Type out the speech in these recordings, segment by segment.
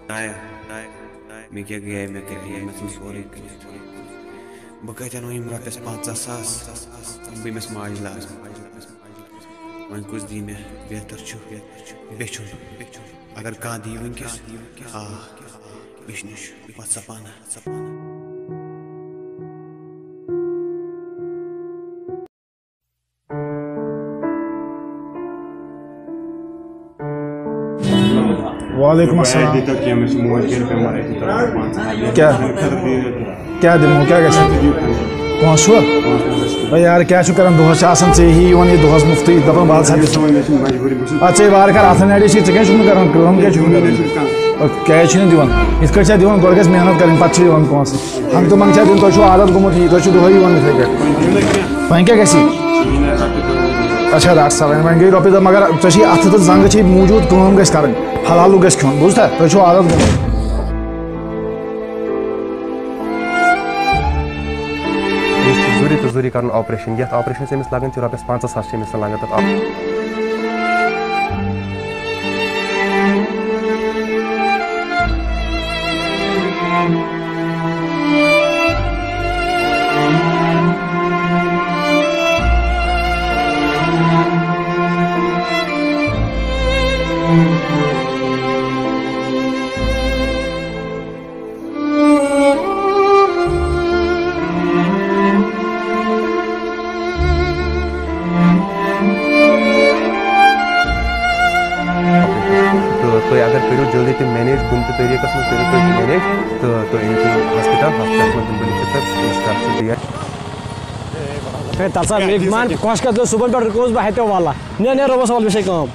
मैं क्या गया मैं कर मैं सोरी बह कतन वन रपस 50,000 बमिस माज लाज वन कुछ दी मे बेहतर बेचुन अगर कह दी वनकस आ मिश नश पत सपाना वालेकुम अस्सलाम क्या क्या दिमो क्या पहुँच भाई यार क्या कर दोहस ही ये दोहस मुफ्त दपान बाल चे वार कर अथ नड़ी क्या क्या दिवान इत दिवान गो गस मेहनत कर पे पोस हम तो मंग दिन तुम आदत गोमुत यह तुम दुह वन क्या अच्छा डॉक्टर साहब वन गई रोपी दह मगर ऐ अथ तो जंग मूजूद कम गस कर हलालू गस खोन बुझा तुम आदत गोमुत जरूरी तो जरूरी कर ऑपरेशन ये ऑपरेशन से लगन रपस 50,000 लगन अगर करो जल्दी तुम मैनेज कुन तरीके मैनेज तो हॉस्पिटल मेहमान कस कर सुबह पे रुकोस बह हेतो वाला ने रोबस वाल विषय काम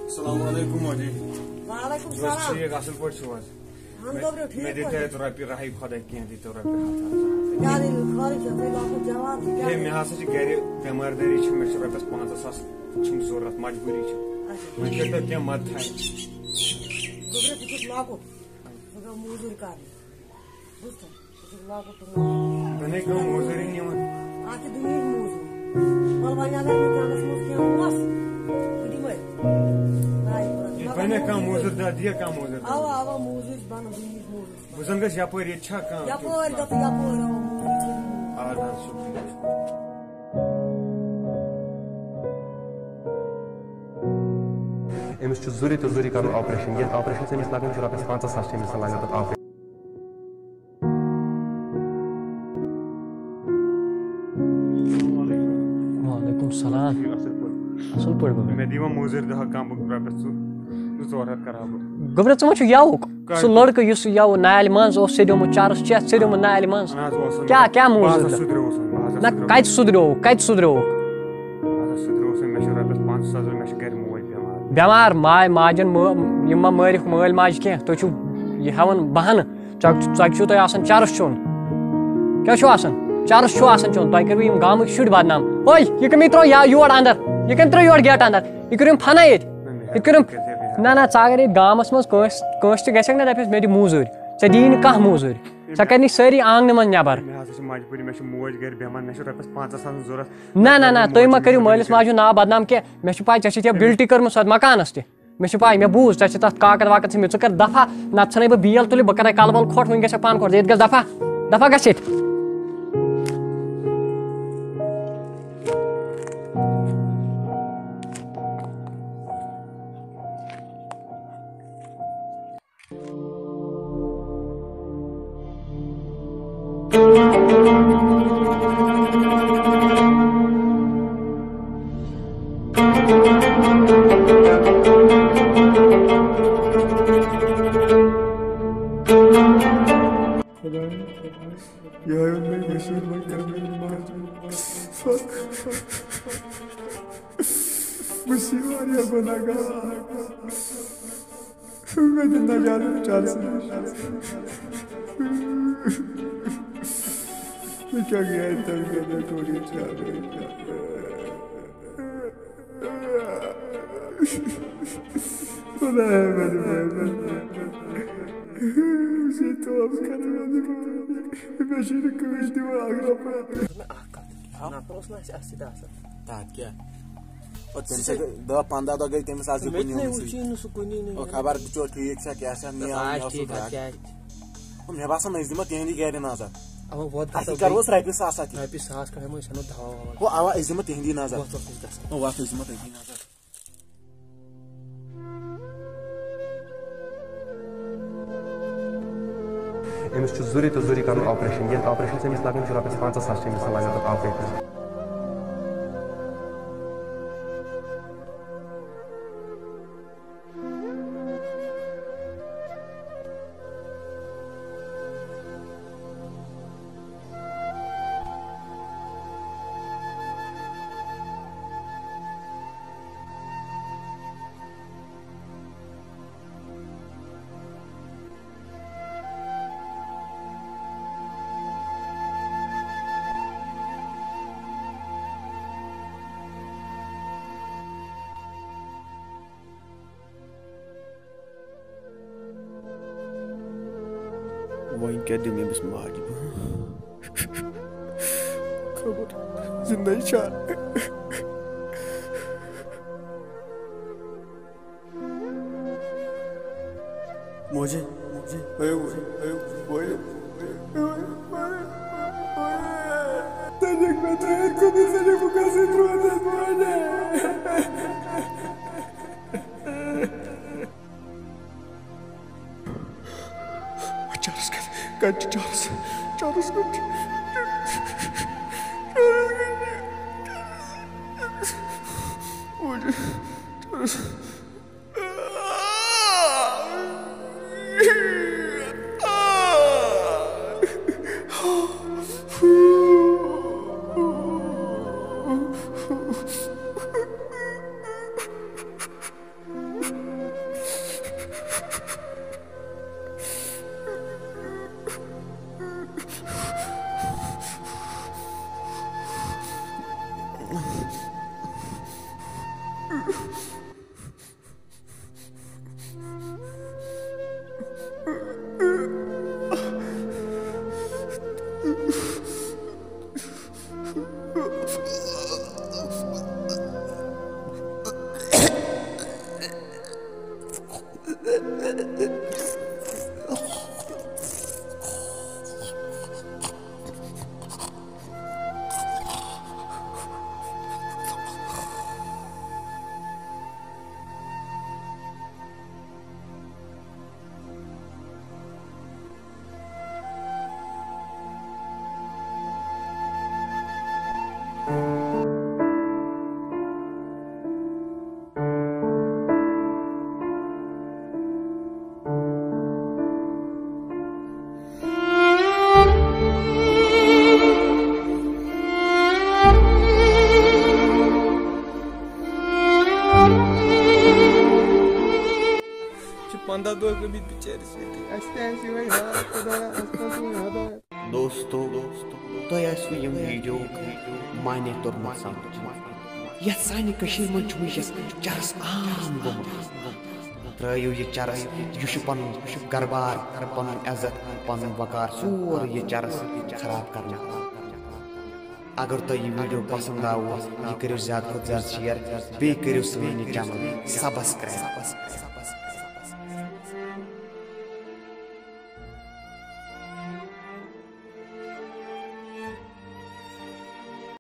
अस्सलाम वालेकुम जी वालेकुम सलाम ठीक असल पट छुआस हम तो ठीक मैं देते तो रपि रही खुदा के दी तो रपि हाथ यार खारिज है लाख जवाब ये मैं हासे गरे बेमारदारी छ मैं रपस 5,000 छम जरूरत मजबूरी छ मैं कहता क्या मत है गोबरे कुछ लागो मगर मजदूर कर बुझता कुछ लागो तो बने को मजदूरी नहीं मन आके दुनिया मजदूर और वाला अगर मैं जानस मुझ के बस बड़ी मैं नहीं बने का मजदूर दा दिया का मजदूर आवा मजदूर बन दुनिया मजदूर बुझन गस यापर ये अच्छा का यापर तो यापर आदा शुक्रिया अमिस जरूरी तो जरूरी कर ऑपरेशन ये ऑपरेशन से लगन रपस 50,000 लगन ऑपरेशन वालेकुम सलाम असल पड़ गो मैं दीवा मोजर दह काम रपस जोरत कराब गोबरे तुम यावुक सो लड़का युस याव नाल मंज ओ सेदोम चारस चेत सेदोम नाल मंज क्या क्या मोजर ना कत सुधरो बेमार माय माजन मारिक मल माज क्या तुम हेवन बहान चो तुम चरस चोन क्या चरस चोन तुम करो गाम शुर बदनाम ओय यह कमी त्रो योर अंदर यह कम त्रो योर गेट अंदर यह करो फना ये करो ना अगर ये गामस मज गस ना दपस मे मूजूर ऐ दी कह मूजूर सा कर सारी आंगन मन नबर ना तुम मा करो मलिस माजू ना बदनाम क्या मे पाई ऐ बिल्टी कर्म मकानस ते पाई मे बूझ ऐ तथ काकद वाकद थ कर दफा ना सन बह बेल तुल बह कर कल वल खोट वन गस पान खोट ये गस दफा गस क्या गया थोड़ी खुदा है उसे तो अब मैं शुरू कर दिमाग ना तो उसने ऐसे दासा ताकि 10-15 दो गई तमिस आज खबर बिचो ठीक क्या मे बासान दिमा तिहंदी गर नजर करोस रपि सास अवा दिमा तिहंदी नजर वत दिमा तिहंदी नजर अमिस जरूरी तो जरूरी कर ऑपरेशन ये ऑपरेशन से अमिस लगन रपस 5,000 अमिस लगन ऑपरेशन वहीं क्या दिन में बस मार खबर जिंदगी चार मुझे दोस्तों तो यह वीडियो माने तौर ये सानी कशीर मन चरस आम त्रयू ये चरस यह पन गरबार पन इज्जत पन वकार सोर ये चरस खराब करना। अगर तो यह वीडियो पसंद आओ यह करो ज्यादा शेयर बे करो सानी चैनल सब्सक्राइब।